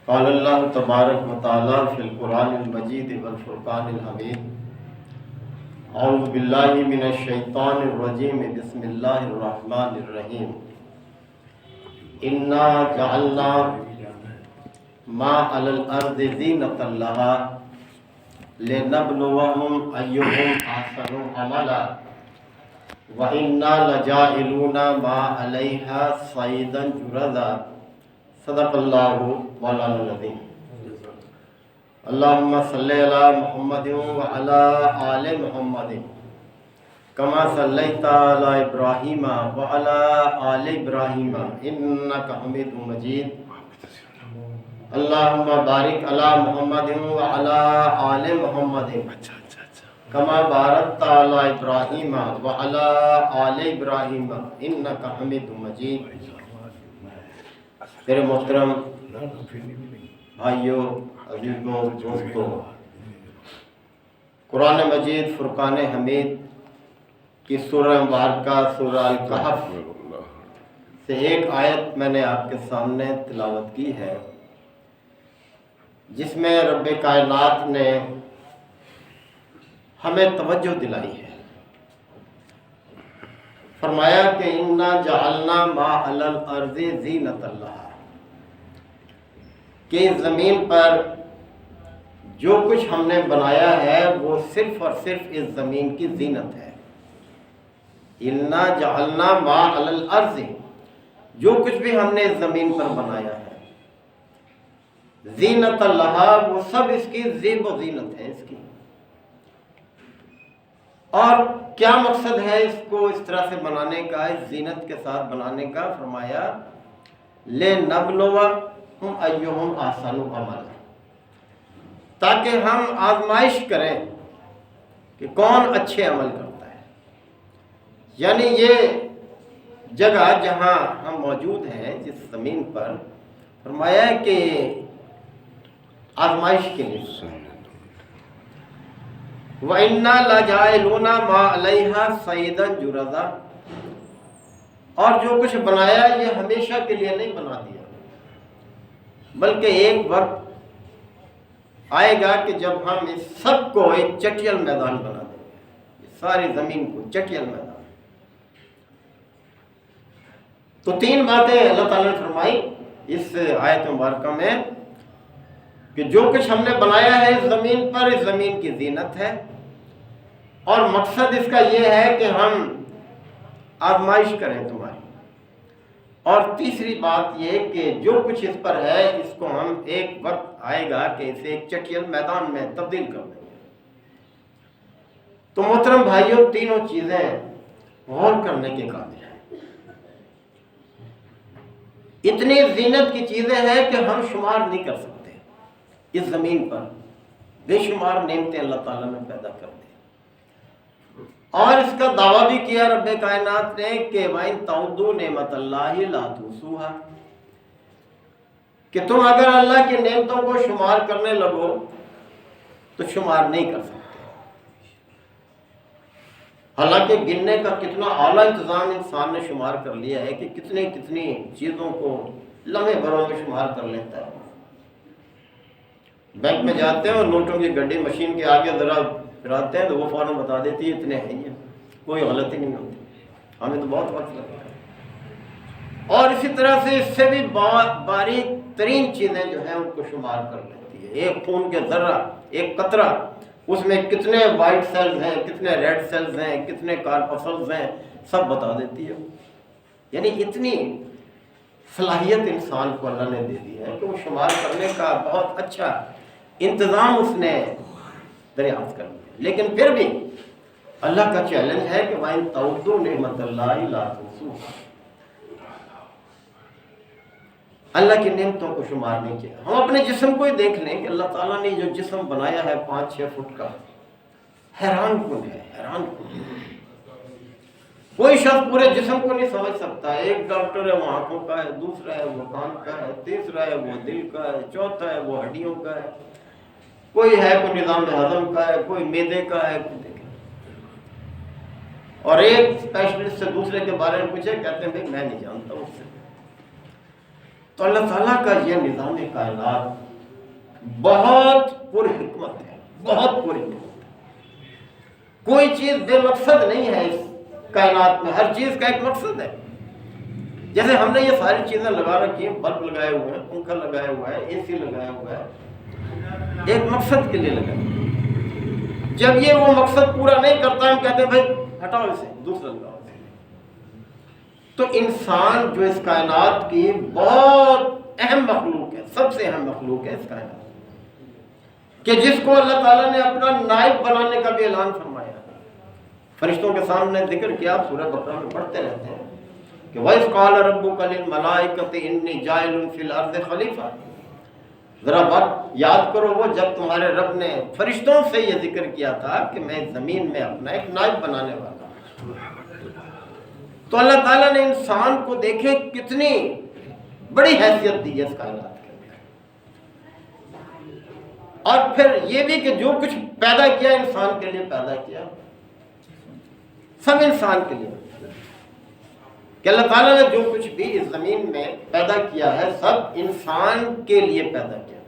قال اللہ تبارک و تعالی فی القرآن المجید والفرقان الحمید اعوذ باللہ من الشیطان الرجیم بسم اللہ الرحمن الرحیم انا جعلنا ما علی الارض زینۃ لہا لنبلوہم ایہم احسن عملا وَإِنَّا لَجَاعِلُونَ مَا عَلَيْهَا صَعِيدًا جُرُزًا صدق اللہ مولانا العظیم۔ اللہم صلی علی محمد وعلی آل محمد کما صلیت علی ابراہیم وعلی آل ابراہیم انک حمید مجید۔ اللہم بارک علی محمد وعلی آل محمد کما بارکت علی ابراہیم وعلی آل ابراہیم انک حمید مجید۔ میرے محترم بھائیوں، عزیزوں، دوستوں، قرآن مجید فرقان حمید کی سورہ مبارکہ سورہ الکہف سے ایک آیت میں نے آپ کے سامنے تلاوت کی ہے، جس میں رب کائنات نے ہمیں توجہ دلائی ہے۔ فرمایا کہ انا جعلنا ما علی الارض زینۃ لہا، کہ زمین پر جو کچھ ہم نے بنایا ہے وہ صرف اور صرف اس زمین کی زینت ہے۔ انا جعلنا ما علی الارض، جو کچھ بھی ہم نے اس زمین پر بنایا ہے، زینۃ لہا، وہ سب اس کی زیب و زینت ہے اس کی۔ اور کیا مقصد ہے اس کو اس طرح سے بنانے کا، اس زینت کے ساتھ بنانے کا؟ فرمایا لِنَبْلُوَهُمْ أَيُّهُمْ أَحْسَنُ عَمَلًا، تاکہ ہم آزمائش کریں کہ کون اچھے عمل کرتا ہے۔ یعنی یہ جگہ جہاں ہم موجود ہیں جس زمین پر، فرمایا ہے کہ آزمائش کے لیے۔ وَإِنَّا لَجَاعِلُونَ مَا عَلَيْهَا صَعِيدًا جُرُزًا، اور جو کچھ بنایا یہ ہمیشہ کے لیے نہیں بنا دیا، بلکہ ایک وقت آئے گا کہ جب ہم اس سب کو ایک چٹیل میدان بنا دیں گے، اس ساری زمین کو چٹیل میدان۔ تو تین باتیں اللہ تعالیٰ نے فرمائی اس آیت مبارکہ میں، کہ جو کچھ ہم نے بنایا ہے اس زمین پر، اس زمین کی زینت ہے، اور مقصد اس کا یہ ہے کہ ہم آزمائش کریں تمہاری۔ اور تیسری بات یہ کہ جو کچھ اس پر ہے اس کو ہم ایک وقت آئے گا کہ اسے ایک چٹیل میدان میں تبدیل کر دیں گے۔ تو محترم بھائیوں، تینوں چیزیں غور کرنے کے قابل ہیں۔ اتنی زینت کی چیزیں ہیں کہ ہم شمار نہیں کر سکتے۔ اس زمین پر بے شمار نعمتیں اللہ تعالیٰ نے پیدا کر دی، اور اس کا دعویٰ بھی کیا رب کائنات نے کہ وَإِن تَعُدُّوا نِعْمَتَ اللَّهِ لَا تُحْصُوهَا، کہ تم اگر اللہ کی نعمتوں کو شمار کرنے لگو تو شمار نہیں کر سکتے۔ حالانکہ گننے کا کتنا اعلیٰ انتظام انسان نے شمار کر لیا ہے کہ کتنی کتنی چیزوں کو لمحے بھروں میں شمار کر لیتا ہے۔ بینک میں جاتے ہیں اور نوٹوں کی گڈی مشین کے آگے ذرا پھراتے ہیں تو وہ فوراً بتا دیتی ہے اتنے ہیں، کوئی غلطی نہیں ہوتی۔ ہمیں تو بہت وقت لگتا ہے۔ اور اسی طرح سے اس سے بھی باریک ترین چیزیں جو ہیں ان کو شمار کر لیتی ہے۔ ایک خون کے ذرہ، ایک قطرہ، اس میں کتنے وائٹ سیلز ہیں، کتنے ریڈ سیلز ہیں، کتنے کارپسلز ہیں، سب بتا دیتی ہے۔ یعنی اتنی صلاحیت انسان کو اللہ نے دے دی ہے کہ وہ شمار کرنے کا بہت اچھا انتظام اس نے دریافت کر لیا۔ لیکن پھر بھی اللہ کا چیلنج ہے کہ وَإِن تَعُدُّوا نِعْمَتَ اللَّهِ لَا تُحْصُوهَا، اللہ کی نعمتوں کو شمار نہیں کیا۔ ہم اپنے جسم کو ہی دیکھ لیں کہ اللہ تعالیٰ نے جو جسم بنایا ہے 5-6 فٹ کا، حیران کن ہے، حیران کن ہے۔ کوئی شخص پورے جسم کو نہیں سمجھ سکتا۔ ایک ڈاکٹر ہے وہ آنکھوں کا ہے، دوسرا ہے وہ کان کا ہے، تیسرا ہے وہ دل کا ہے، چوتھا ہے وہ ہڈیوں کا ہے، کوئی ہے کوئی نظام ہضم کا ہے، کوئی معدے کا ہے، کوئی دیکھیں۔ اور ایک اسپیشلسٹ سے دوسرے کے بارے میں پوچھے، کہتے ہیں بھائی میں نہیں جانتا اس سے۔ تو اللہ تعالیٰ کا یہ نظام کائنات بہت پر حکمت ہے، بہت پر حکمت ہے۔ کوئی چیز بے مقصد نہیں ہے اس کائنات میں، ہر چیز کا ایک مقصد ہے۔ جیسے ہم نے یہ ساری چیزیں لگا رکھی ہیں، بلب لگائے ہوئے ہیں، پنکھا لگایا ہوا ہے، اے سی لگایا ہوا ہے، ایک مقصد کے لیے لگا۔ جب یہ وہ مقصد پورا نہیں کرتا ہم کہتے ہیں بھائی ہٹاؤ اسے، دوسرا لگاؤ۔ تو انسان جو اس کائنات کی بہت اہم مخلوق ہے، سب سے اہم مخلوق ہے اس کائنات، کہ جس کو اللہ تعالیٰ نے اپنا نائب بنانے کا بھی اعلان فرمایا۔ فرشتوں کے سامنے ذکر کیا، سورہ بقرہ میں پڑھتے رہتے ہیں کہ وَإِذْ قَالَ رَبُّكَ لِلْمَلَائِكَةِ إِنِّي جَاعِلٌ فِي الْأَرْضِ خَلِيفَةً۔ ذرا بات یاد کرو وہ جب تمہارے رب نے فرشتوں سے یہ ذکر کیا تھا کہ میں زمین میں اپنا ایک نائب بنانے والا ہوں۔ تو اللہ تعالیٰ نے انسان کو دیکھے کتنی بڑی حیثیت دی ہے اس کائنات کے اندر، اور پھر یہ بھی کہ جو کچھ پیدا کیا انسان کے لیے پیدا کیا، سب انسان کے لیے، کہ اللہ تعالیٰ نے جو کچھ بھی اس زمین میں پیدا کیا ہے سب انسان کے لیے پیدا کیا۔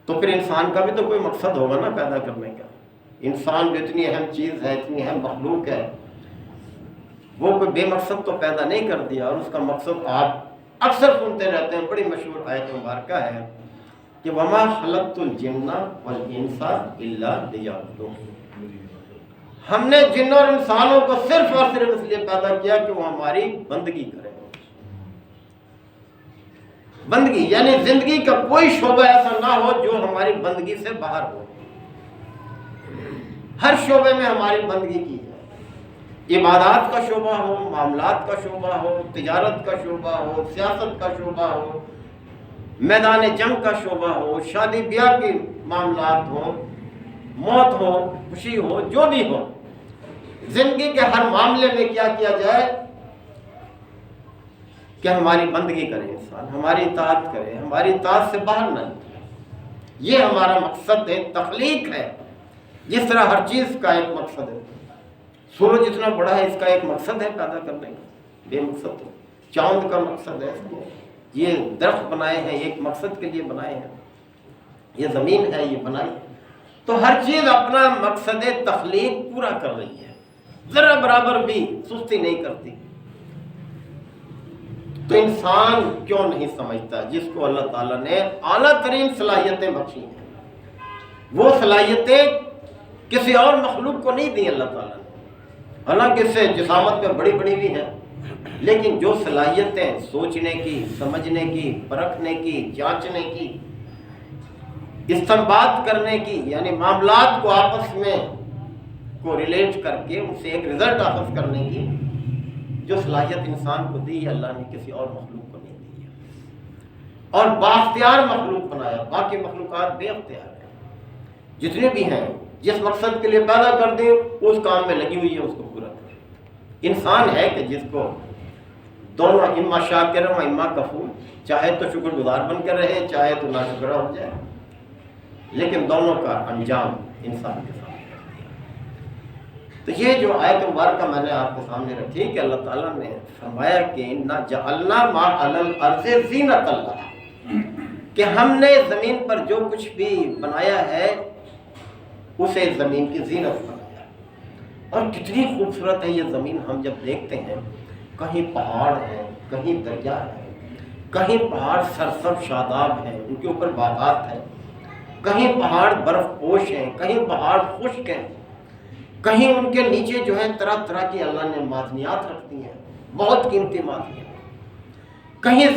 تو پھر انسان کا بھی تو کوئی مقصد ہوگا نا پیدا کرنے کا۔ انسان جو اتنی اہم چیز ہے، اتنی اہم مخلوق ہے، وہ کوئی بے مقصد تو پیدا نہیں کر دیا، اور اس کا مقصد آپ اکثر سنتے رہتے ہیں، بڑی مشہور آیت مبارکہ ہے کہ وَمَا خَلَقْتُ الْجِنَّ وَالْإِنسَ إِلَّا لِيَعْبُدُونِ۔ ہم نے جن اور انسانوں کو صرف اور صرف اس لیے پیدا کیا کہ وہ ہماری بندگی کریں۔ بندگی یعنی زندگی کا کوئی شعبہ ایسا نہ ہو جو ہماری بندگی سے باہر ہو، ہر شعبے میں ہماری بندگی کی ہے۔ عبادات کا شعبہ ہو، معاملات کا شعبہ ہو، تجارت کا شعبہ ہو، سیاست کا شعبہ ہو، میدان جنگ کا شعبہ ہو، شادی بیاہ کے معاملات ہو، موت ہو، خوشی ہو، جو بھی ہو، زندگی کے ہر معاملے میں کیا کیا جائے کہ ہماری بندگی کرے انسان، ہماری اطاعت کرے، ہماری اطاعت سے باہر نہ نکلے۔ یہ ہمارا مقصد ہے، تخلیق ہے۔ جس طرح ہر چیز کا ایک مقصد ہے، سورج اتنا بڑا ہے، اس کا ایک مقصد ہے پیدا کرنے کا، بے مقصد ہے۔ چاند کا مقصد ہے، یہ درخت بنائے ہیں ایک مقصد کے لیے بنائے ہیں، یہ زمین ہے یہ بنائی ہے۔ تو ہر چیز اپنا مقصد تخلیق پورا کر رہی ہے، ذرا برابر بھی سستی نہیں کرتی۔ تو انسان کیوں نہیں سمجھتا جس کو اللہ تعالیٰ نے اعلیٰ ترین صلاحیتیں بخشی ہیں؟ وہ صلاحیتیں کسی اور مخلوق کو نہیں دی اللہ تعالیٰ نے، حالانکہ اس سے جسامت میں بڑی بڑی بھی ہیں، لیکن جو صلاحیتیں سوچنے کی، سمجھنے کی، پرکھنے کی، جانچنے کی، استنباط کرنے کی، یعنی معاملات کو آپس میں کو ریلیٹ کر کے ان سے ایک رزلٹ حاصل کرنے کی جو صلاحیت انسان کو دی ہے، اللہ نے کسی اور مخلوق کو نہیں دی ہے، اور بااختیار مخلوق بنایا۔ باقی مخلوقات بے اختیار ہیں، جتنے بھی ہیں جس مقصد کے لیے پیدا کر دیں اس کام میں لگی ہوئی ہے، اس کو پورا کریں۔ انسان ہے کہ جس کو دونوں اما شاکر و اما کفور، چاہے تو شکر گزار بن کر رہے، چاہے تو ناشکرہ ہو جائے، لیکن دونوں کا انجام انسان کے سامنے رکھ دیا۔ تو یہ جو آیت مبارکہ میں نے آپ کے سامنے رکھی کہ اللہ تعالیٰ نے فرمایا کہ اِنَّا جَعَلْنَا مَا عَلَى الْأَرْضِ زِینَةً لَهَا، کہ ہم نے زمین پر جو کچھ بھی بنایا ہے اسے زمین کی زینت بنایا۔ اور کتنی خوبصورت ہے یہ زمین، ہم جب دیکھتے ہیں کہیں پہاڑ ہیں، کہیں دریا ہے، کہیں پہاڑ سرسبز شاداب ہیں، ان کے اوپر باغات ہیں، کہیں پہاڑ برف پوش ہیں، کہیں پہاڑ خشک ہیں، کہیں ان کے نیچے جو ہے طرح طرح کی اللہ نے معدنیات رکھتی ہیں، بہت قیمتی معدنیات۔ کہیں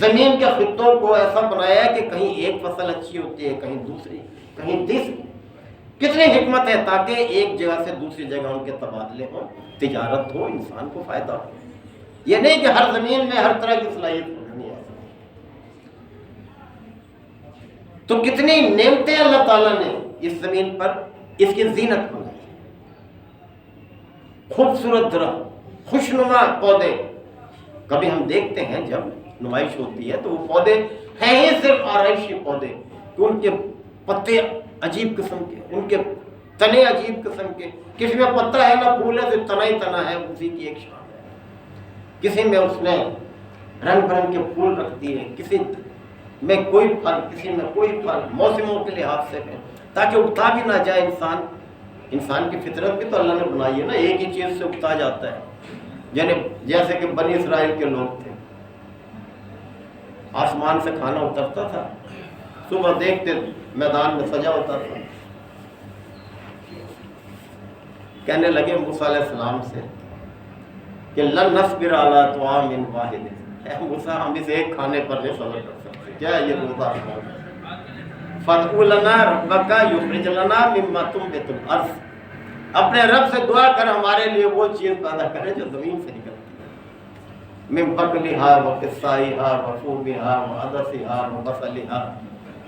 زمین کے خطوں کو ایسا بنایا ہے کہ کہیں ایک فصل اچھی ہوتی ہے، کہیں دوسری، کہیں تیسری۔ کتنی حکمت ہے تاکہ ایک جگہ سے دوسری جگہ ان کے تبادلے ہوں، تجارت ہو، انسان کو فائدہ ہو۔ یہ نہیں کہ ہر زمین میں ہر طرح کی صلاحیت نہیں ہے۔ تو کتنی نعمتیں اللہ تعالیٰ نے اس زمین پر اس کی زینت بنائی، خوبصورت درخت، خوشنما پودے۔ کبھی ہم دیکھتے ہیں جب نمائش ہوتی ہے تو وہ پودے ہیں ہی صرف آرائشی پودے، کہ ان کے پتے عجیب قسم کے، ان کے تنے عجیب قسم کے، کسی میں پتا ہے نہ پھول ہے، تو تنا ہی تنا ہے، اسی کی ایک شان ہے۔ کسی میں اس نے رنگ برنگ کے پھول رکھ دیے، کسی میں کوئی پھل، کسی میں کوئی پھل، موسموں کے لحاظ سے ہے، تاکہ اگتا بھی نہ جائے انسان۔ انسان کی فطرت بھی تو اللہ نے بنائی ہے نا، ایک ہی چیز سے اگتا جاتا ہے، یعنی جیسے کہ بنی اسرائیل کے لوگ تھے، آسمان سے کھانا اترتا تھا، صبح دیکھتے میدان میں سجا ہوتا تھا، کہنے لگے موسیٰ علیہ السلام سے کہ لن نصبر علی طعام واحد، اے موسیٰ ہم اس ایک کھانے پر نہیں صبر کر سکتے، کیا یہ روزہ ہے؟ فَادْعُ لَنَا رَبَّكَ يُخْرِجْ لَنَا مِمَّا تُنبِتُ الْأَرْضُ، اپنے رب سے دعا کر ہمارے لیے وہ چیز پیدا کرے جو زمین سے نکلتی ہے، مِن بَقْلِهَا وَقِثَّائِهَا وَفُومِهَا وَعَدَسِهَا وَبَصَلِهَا،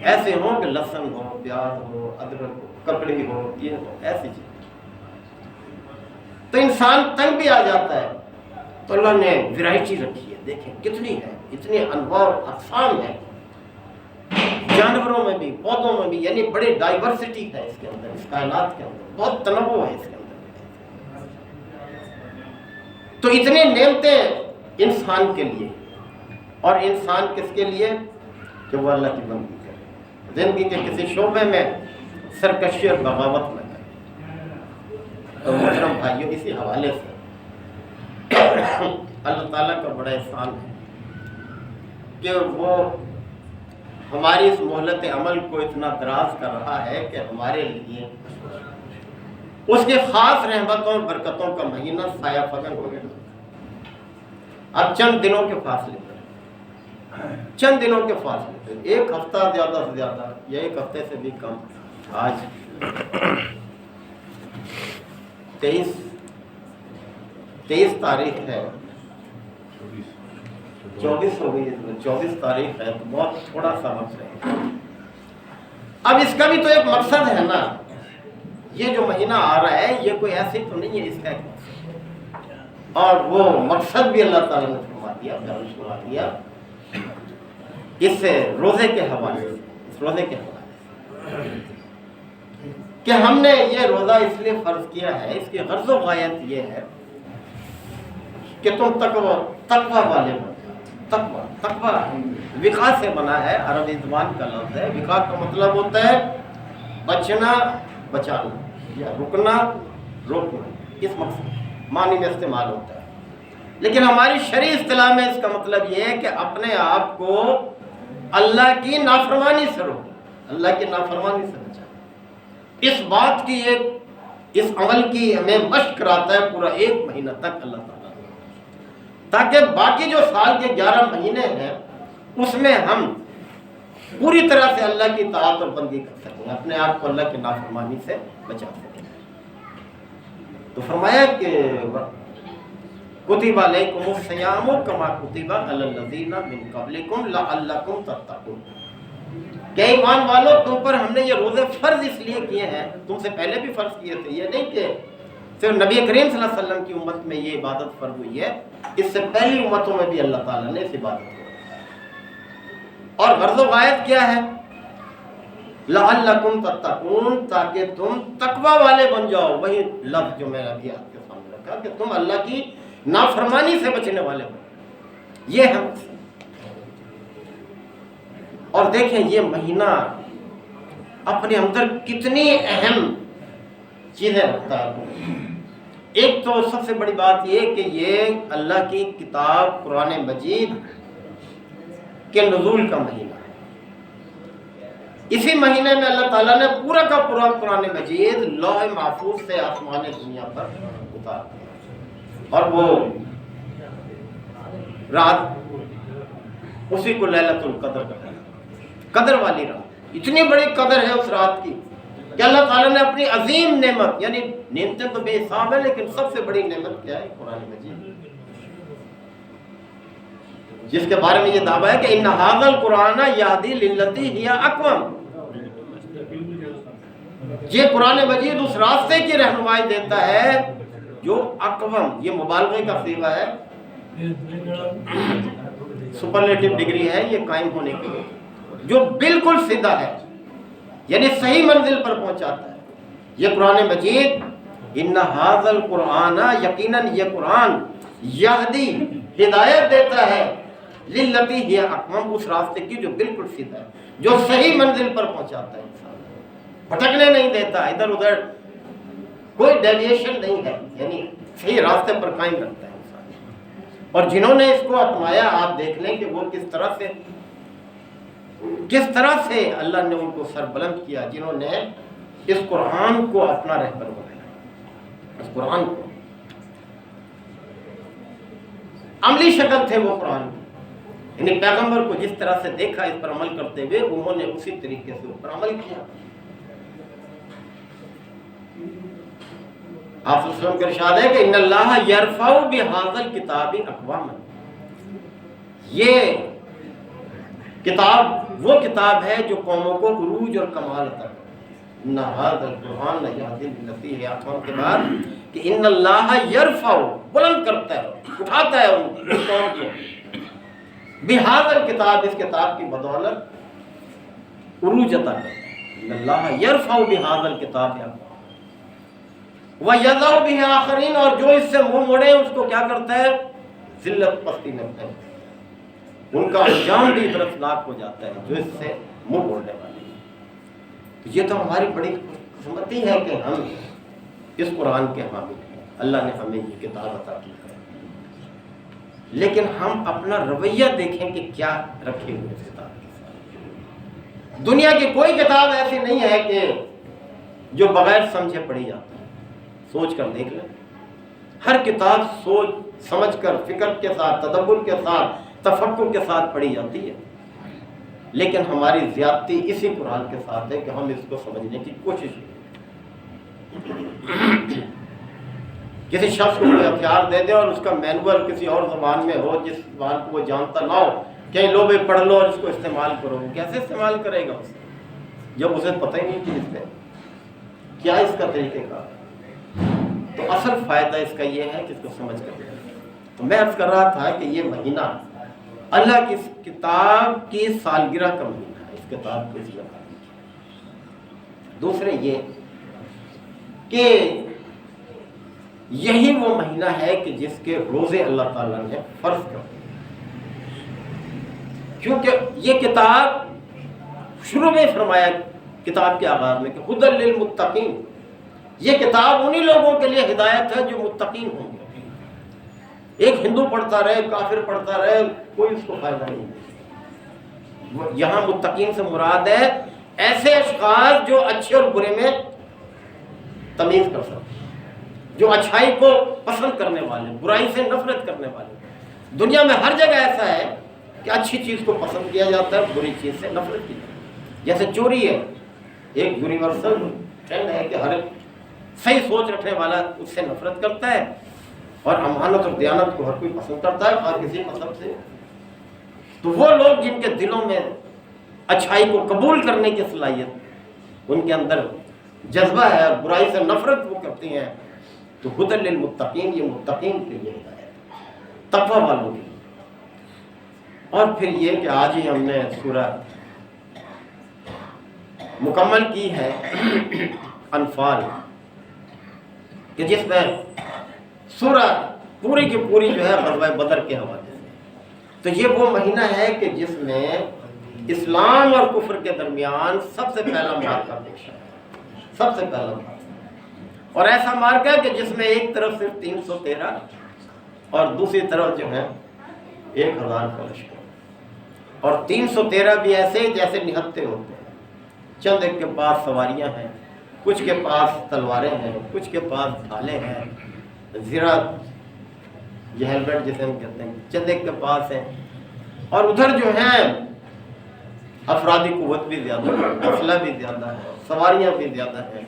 ایسے ہوں کہ لہسن ہو، پیاز ہو، ادرک ہو، ککڑی ہو، یہ ہو، ایسی چیز۔ تو انسان تنگ بھی آ جاتا ہے، تو اللہ نے ویرائٹی رکھی ہے، دیکھیں کتنی ہے، اتنے انواع اور اقسام ہے، جانوروں میں بھی، پودوں میں بھی، یعنی بڑی ڈائیورسٹی ہے اس کے اندر، اس کائنات کے اندر بہت تنوع ہے اس کے اندر۔ تو اتنی نعمتیں انسان کے لیے، اور انسان کس کے لیے؟ کہ وہ اللہ کی بندگی کرے، زندگی کے کسی شعبے میں سرکشی اور بغاوت نہ کرے۔ تو محترم بھائیوں، اسی حوالے سے اللہ تعالیٰ کا بڑا احسان ہے کہ وہ ہماری اس مہلت عمل کو اتنا دراز کر رہا ہے کہ ہمارے لیے اس کے خاص رحمتوں اور برکتوں کا مہینہ سایہ فگن ہو گیا۔ اب چند دنوں کے فاصلے پر، چند دنوں کے فاصلے پر، ایک ہفتہ زیادہ سے زیادہ یا ایک ہفتے سے بھی کم، آج 23 تاریخ ہے، 24 ہو گئی، 24 تاریخ ہے، تو بہت تھوڑا سا وقت ہے۔ اب اس کا بھی تو ایک مقصد ہے نا، یہ جو مہینہ آ رہا ہے یہ کوئی ایسی تو نہیں ہے، اس کا ایک مقصد، اور وہ مقصد بھی اللہ تعالیٰ نے فرما دیا، فرما دیا اس روزے کے حوالے سے، اس روزے کے حوالے سے کہ ہم نے یہ روزہ اس لیے فرض کیا ہے، اس کی غرض و غایت یہ ہے کہ تم تقوی والے بنو۔ تقوی وقا سے بنا ہے، عربی زبان کا لفظ ہے، وقا کا مطلب ہوتا ہے بچنا، بچانا، یا رکنا، روکنا، اس مقصد معنی میں استعمال ہوتا ہے۔ لیکن ہماری شرعی اصطلاح میں اس کا مطلب یہ ہے کہ اپنے آپ کو اللہ کی نافرمانی سے روکنا، اللہ کی نافرمانی سے بچانا۔ اس بات کی اس عمل کی ہمیں مشق کراتا ہے پورا ایک مہینہ تک اللہ تعالیٰ، تاکہ باقی جو سال کے 11 مہینے ہیں اس میں ہم پوری طرح سے اللہ کی اطاعت اور بندگی کر سکیں، اپنے آپ کو اللہ کی نافرمانی سے بچا سکیں۔ تو فرمایا کہ کتب علیکم الصیام کما کتب علی الذین من قبلکم لعلکم تتقون، کہ ایمان والو تم پر ہم نے یہ روزے فرض اس لیے کیے ہیں، تم سے پہلے بھی فرض کیے تھے، یہ نہیں کہ صرف نبی کریم صلی اللہ علیہ وسلم کی امت میں یہ عبادت فرض ہوئی ہے، اس سے پہلی امتوں میں بھی اللہ تعالیٰ نے اس عبادت کو رکھا ہے۔ اور غرض و غایت کیا ہے؟ لعلکم تتقون، تاکہ تم تقوی والے بن جاؤ، وہی لفظ جو میں نے ابھی آپ کے سامنے رکھا کہ تم اللہ کی نافرمانی سے بچنے والے بن، یہ ہے۔ اور دیکھیں یہ مہینہ اپنے اندر کتنی اہم چیزیں رکھتا ہے۔ ایک تو سب سے بڑی بات یہ کہ یہ اللہ کی کتاب قرآن مجید کے نزول کا مہینہ ہے۔ اسی مہینے میں اللہ تعالیٰ نے پورا کا پورا قرآن مجید لوح محفوظ سے آسمان دنیا پر اتار دیا، اور وہ رات اسی کو لیلۃ القدر کہا، قدر والی رات، اتنی بڑی قدر ہے اس رات کی کہ اللہ تعالیٰ نے اپنی عظیم نعمت، یعنی نعمتیں تو بے حساب ہیں لیکن سب سے بڑی نعمت کیا ہے؟ قرآن مجید، جس کے بارے میں یہ دعویٰ ہے کہ ان ھذا القرآن یہدی للتی ہی اقوم، یہ قرآن مجید اس راستے کی رہنمائی دیتا ہے جو اقوم، یہ مبالغے کا صیغہ ہے، سپرلیٹو ڈگری ہے یہ قائم ہونے کے لیے، جو بالکل سیدھا ہے، یعنی صحیح منزل پر پہنچاتا ہے۔ یہ قرآن مجید ان ھذا القرآن، یقیناً یہ قرآن، یہدی ہدایت دیتا ہے للتی ہی اقوم، اس راستے کی جو بالکل سیدھا ہے، جو صحیح منزل پر پہنچاتا ہے انسان، بھٹکنے نہیں دیتا، ادھر ادھر کوئی ڈیویشن نہیں ہے، یعنی صحیح راستے پر قائم رکھتا ہے انسان۔ اور جنہوں نے اس کو اپنایا آپ دیکھ لیں کہ وہ کس طرح سے اللہ نے ان کو سربلند کیا، جنہوں نے اس قرآن کو اپنا رہبر بنایا، اس قرآن کو عملی شکل تھے وہ قرآن کی، یعنی پیغمبر کو جس طرح سے دیکھا اس پر عمل کرتے ہوئے، انہوں نے اسی طریقے سے اس پر عمل کیا۔ آپ صلی اللہ علیہ وسلم کا ارشاد ہے کہ ان اللہ یرفع بہذا الکتاب اقواما، یہ کتاب وہ کتاب ہے جو قوموں کو عروج اور کمال عطا کرتی ہے۔ ان ھذا القرآن یہدی للتی ہی اقوام کے بعد کہ ان اللہ یرفع، بلند کرتا ہے، اٹھاتا ہے ان قوم کو، بہذا الکتاب، اس کتاب کی بدولت عروج عطا کرتا ہے۔ ان اللہ یرفع بہذا الکتاب اقواما وَيَذَرُ بِهِ آخَرِينَ، اور جو اس سے منہ موڑے اس کو کیا کرتا ہے؟ ذلت پستی میں ہے، ان کا انجام بھی ادرسناک ہو جاتا ہے جو اس سے منہ موڑنے والے ہیں۔ یہ تو ہماری بڑی قسمتی ہے کہ ہم اس قرآن کے حامل ہیں، اللہ نے ہمیں یہ کتاب عطا کی ہے، لیکن ہم اپنا رویہ دیکھیں کہ کیا رکھے ہوئے اس کتاب کے ساتھ۔ دنیا کی کوئی کتاب ایسی نہیں ہے کہ جو بغیر سمجھے پڑھی جاتی، سوچ کر دیکھ لیں، ہر کتاب سوچ سمجھ کر، فکر کے ساتھ، تدبر کے ساتھ، تفکر کے ساتھ پڑھی جاتی ہے، لیکن ہماری زیادتی اسی قرآن کے ساتھ ہے کہ ہم اس کو سمجھنے کی کوشش کریں۔ کسی شخص کو کوئی ہتھیار دے دے اور اس کا مینول کسی اور زبان میں ہو جس زبان کو وہ جانتا نہ ہو، کہ لو بھائی پڑھ لو اور اس کو استعمال کرو، کیسے استعمال کرے گا اسے جب اسے پتہ ہی نہیں کہ اس میں کیا اس کا طریقہ کار ہے؟ تو اصل فائدہ اس کا یہ ہے کہ اس کو سمجھ کر دیں۔ تو میں عرض کر رہا تھا کہ یہ مہینہ اللہ کی کتاب کی سالگرہ کا مہینہ ہے، اس کتاب کو اس میں۔ دوسرے یہ کہ یہی وہ مہینہ ہے کہ جس کے روزے اللہ تعالیٰ نے فرض کر دیے، کیونکہ یہ کتاب شروع میں فرمایا کتاب کے آغاز میں کہ ھدی للمتقین، یہ کتاب انہی لوگوں کے لیے ہدایت ہے جو متقین ہوں گے۔ ایک ہندو پڑھتا رہے، کافر پڑھتا رہے، کوئی اس کو فائدہ نہیں۔ یہاں متقین سے مراد ہے ایسے اشخاص جو اچھے اور برے میں تمیز کر سکتے، جو اچھائی کو پسند کرنے والے، برائی سے نفرت کرنے والے۔ دنیا میں ہر جگہ ایسا ہے کہ اچھی چیز کو پسند کیا جاتا ہے، بری چیز سے نفرت کی جاتی ہے۔ جیسے چوری ہے، ایک یونیورسل ٹرینڈ ہے کہ ہر صحیح سوچ رکھنے والا اس سے نفرت کرتا ہے، اور امانت اور دیانت کو ہر کوئی پسند کرتا ہے، اور کسی مذہب سے۔ تو وہ لوگ جن کے دلوں میں اچھائی کو قبول کرنے کی صلاحیت، ان کے اندر جذبہ ہے اور برائی سے نفرت وہ کرتی ہیں، تو ھدی للمتقین، یہ متقین کے لیے ہدایت، تقوی والوں کے لیے۔ اور پھر یہ کہ آج ہی ہم نے سورہ مکمل کی ہے انفال، کہ جس میں سورہ پوری کی پوری جو ہے غزوہ بدر کے حوالے سے۔ تو یہ وہ مہینہ ہے کہ جس میں اسلام اور کفر کے درمیان سب سے پہلا معرکہ پیش ہے، سب سے پہلا معرکہ، اور ایسا معرکہ کہ جس میں ایک طرف صرف 313 اور دوسری طرف جو ہے 1000 کا لشکر، اور 313 بھی ایسے جیسے نہتے ہوتے ہیں، چند ایک کے پاس سواریاں ہیں، کچھ کے پاس تلواریں ہیں، کچھ کے پاس ڈھالیں ہیں، زرہ یہ ہیلمٹ جسے ہم کہتے ہیں، چند ایک کے پاس ہیں، اور ادھر جو ہیں افرادی قوت بھی زیادہ ہے، اسلحہ بھی زیادہ ہے، سواریاں بھی زیادہ ہیں،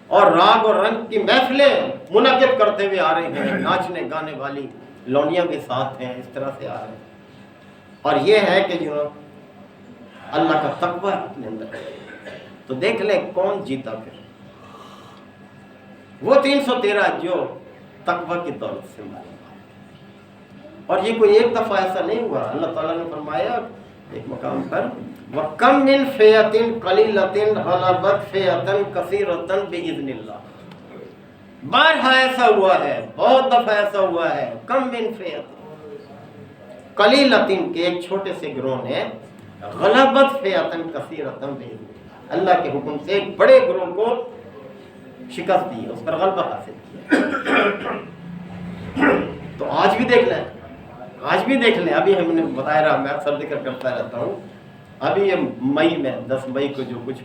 اور راگ اور رنگ کی محفلیں منعقد کرتے ہوئے آ رہے ہیں، ناچنے گانے والی لونیاں بھی ساتھ ہیں، اس طرح سے آ رہے ہیں۔ اور یہ ہے کہ جو اللہ کا تقوی اپنے اندر ہے۔ تو دیکھ لیں کون جیتا پھر، وہ 313 جو تقوی کی دولت سے مارے۔ اور یہ کوئی ایک دفعہ ایسا نہیں ہوا، اللہ تعالیٰ نے فرمایا ایک مقام پر وَكَمْ مِنْ فِئَةٍ قَلِيلَةٍ غَلَبَتْ فِئَةً كَثِيرَةً بِإِذْنِ اللَّهِ۔ بارہا ایسا ہوا ہے، بہت دفعہ ایسا ہوا ہے، کم من فئۃ، قلیلتن کے ایک چھوٹے سے گروہ نے غلبت فئتن کثیرتن باذن اللہ، اللہ کے حکم سے ایک بڑے گروہ کو شکست دی، اس پر غلبہ حاصل کیا۔ تو آج بھی دیکھ لیں، آج بھی دیکھ لیں، ابھی ہم نے بتایا رہا، میں اکثر ذکر کرتا رہتا ہوں، ابھی یہ مئی میں 10 مئی کو جو کچھ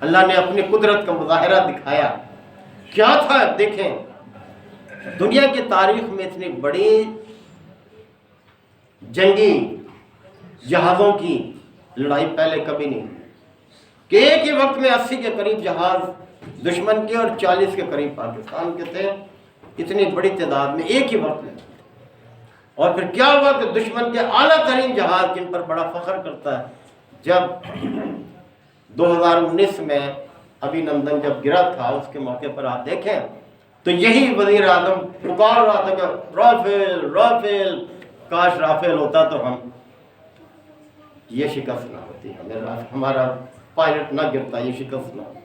اللہ نے اپنی قدرت کا مظاہرہ دکھایا کیا تھا، دیکھیں دنیا کی تاریخ میں اتنی بڑی جنگی جہازوں کی لڑائی پہلے کبھی نہیں کہ ایک ہی وقت میں 80 کے قریب جہاز دشمن کے اور 40 کے قریب پاکستان کے تھے، اتنی بڑی تعداد میں ایک ہی وقت میں۔ اور پھر کیا ہوا کہ دشمن کے اعلیٰ ترین جہاز جن پر بڑا فخر کرتا ہے، جب 2019 میں ابھی نندن جب گرا تھا اس کے موقع پر آپ دیکھیں تو یہی وزیر اعظم پکار رہا تھا کہ رافیل رافیل، کاش رافیل ہوتا تو ہم یہ شکست نہ ہوتی، ہمارا پائلٹ نہ گرتا، یہ شکست نہ ہوتی۔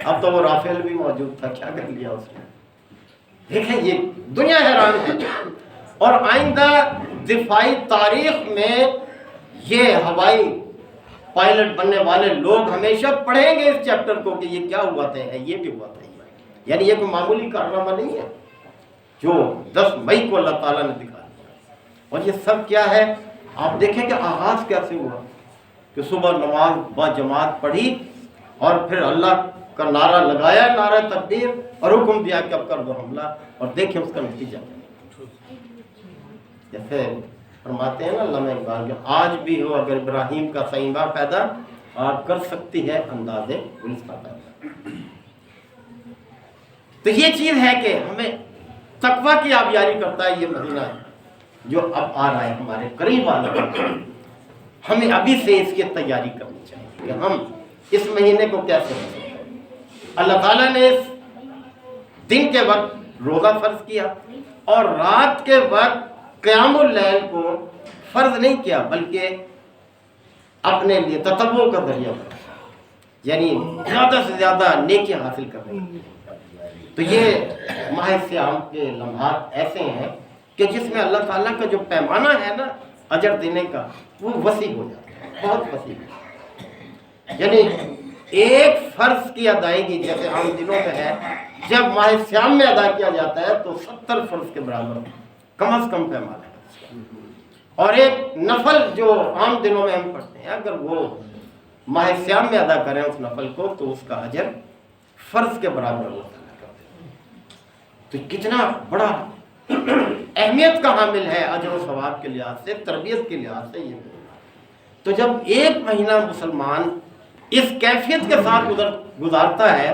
اب تو وہ رافیل بھی موجود تھا، کیا کر لیا اس نے۔ دیکھیں یہ دنیا حیران ہے، اور آئندہ دفاعی تاریخ میں یہ ہوائی پائلٹ بننے والے لوگ ہمیشہ پڑھیں گے اس چیپٹر کو کہ یہ کیا ہوا تھا، یہ بھی ہوا تھا، یعنی یہ کوئی معمولی کارنامہ نہیں ہے جو 10 مئی کو اللہ تعالیٰ نے دکھا دیا۔ اور یہ سب کیا ہے، آپ دیکھیں کہ آغاز کیسے ہوا کہ صبح نماز با جماعت پڑھی اور پھر اللہ کا نعرہ لگایا، نعرہ تکبیر، اور حکم دیا کہ اب کر دو حملہ، اور دیکھیں اس کا نتیجہ۔ جیسے فرماتے ہیں نا علامہ اقبال کہ آج بھی ہو اگر ابراہیم کا سیمبا پیدا، آپ کر سکتی ہے انداز گلستہ پیدا۔ تو یہ چیز ہے کہ ہمیں تقویٰ کی آبیاری کرتا ہے یہ مہینہ جو اب آ رہا ہے ہمارے قریب آ رہا ہے، ہمیں ابھی سے اس کی تیاری کرنی چاہیے کہ ہم اس مہینے کو کیسے کریں۔ اللہ تعالیٰ نے اس دن کے وقت روزہ فرض کیا اور رات کے وقت قیام اللیل کو فرض نہیں کیا، بلکہ اپنے لیے تطوع کا ذریعہ بنا، یعنی زیادہ سے زیادہ نیکیاں حاصل کرنے کے لیے۔ تو یہ ماہ سیام کے لمحات ایسے ہیں کہ جس میں اللہ تعالیٰ کا جو پیمانہ ہے نا اجر دینے کا، وہ وسیع ہو جاتا ہے، بہت وسیع ہے۔ یعنی ایک فرض کی ادائیگی جیسے عام دنوں میں ہے، جب ماہ سیام میں ادا کیا جاتا ہے تو 70 فرض کے برابر کم از کم پیمانہ ہے۔ اور ایک نفل جو عام دنوں میں ہم پڑھتے ہیں، اگر وہ ماہ سیام میں ادا کریں اس نفل کو تو اس کا اجر فرض کے برابر ہوتا ہے۔ تو کتنا بڑا اہمیت کا حامل ہے اجر و ثواب کے لحاظ سے، تربیت کے لحاظ سے یہ۔ تو جب ایک مہینہ مسلمان اس کیفیت کے ساتھ گزارتا ہے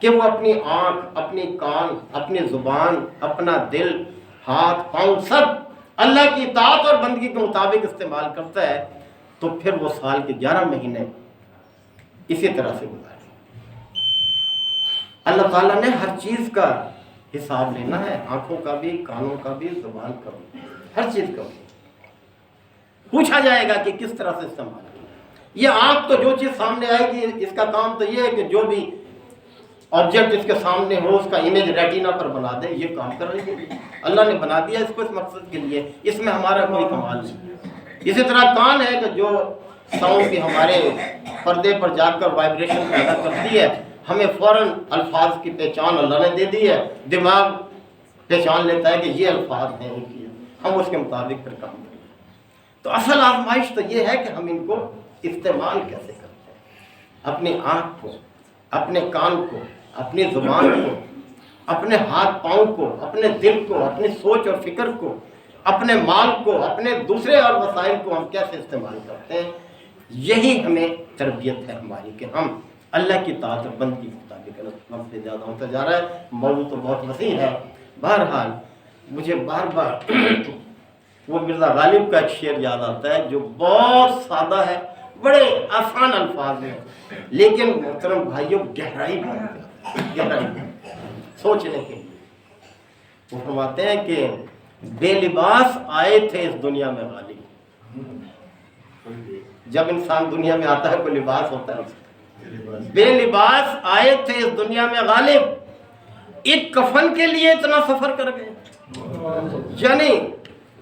کہ وہ اپنی آنکھ، اپنی کان، اپنی زبان، اپنا دل، ہاتھ، پاؤں سب اللہ کی اطاعت اور بندگی کے مطابق استعمال کرتا ہے، تو پھر وہ سال کے 11 مہینے اسی طرح سے گزارے۔ اللہ تعالیٰ نے ہر چیز کا حساب لینا ہے، آنکھوں کا بھی، کانوں کا بھی، زبان کا بھی، ہر چیز کا بھی پوچھا جائے گا کہ کس طرح سے استعمال کرنا۔ یہ آنکھ تو جو چیز سامنے آئے گی اس کا کام تو یہ ہے کہ جو بھی آبجیکٹ اس کے سامنے ہو اس کا امیج ریٹینا پر بنا دے، یہ کام کر رہی ہے، اللہ نے بنا دیا اس کو اس مقصد کے لیے، اس میں ہمارا کوئی کمال نہیں۔ اسی طرح کان ہے کہ جو ساؤنڈ کی ہمارے پردے پر جا کر وائبریشن پیدا کرتی ہے، ہمیں فوراً الفاظ کی پہچان اللہ نے دے دی ہے، دماغ پہچان لیتا ہے کہ یہ الفاظ ہیں ان کی، ہم اس کے مطابق پھر کام کریں۔ تو اصل آزمائش تو یہ ہے کہ ہم ان کو استعمال کیسے کرتے ہیں، اپنی آنکھ کو، اپنے کان کو، اپنی زبان کو، اپنے ہاتھ پاؤں کو، اپنے دل کو، اپنی سوچ اور فکر کو، اپنے مال کو، اپنے دوسرے اور وسائل کو ہم کیسے استعمال کرتے ہیں۔ یہی ہمیں تربیت ہے ہماری کہ ہم اللہ کی اطاعت اور بندگی کے مطابق۔ وقت سے زیادہ ہوتا جا رہا ہے، موضوع تو بہت وسیع ہے۔ بہرحال مجھے بار بار وہ مرزا غالب کا ایک شعر یاد آتا ہے جو بہت سادہ ہے، بڑے آسان الفاظ ہیں، لیکن محترم بھائیوں گہرائی سوچنے کے لیے۔ وہ فرماتے ہیں کہ بے لباس آئے تھے اس دنیا میں غالب۔ جب انسان دنیا میں آتا ہے کوئی لباس ہوتا ہے، بے لباس آئے تھے اس دنیا میں غالب، ایک کفن کے لیے اتنا سفر کر گئے۔ یعنی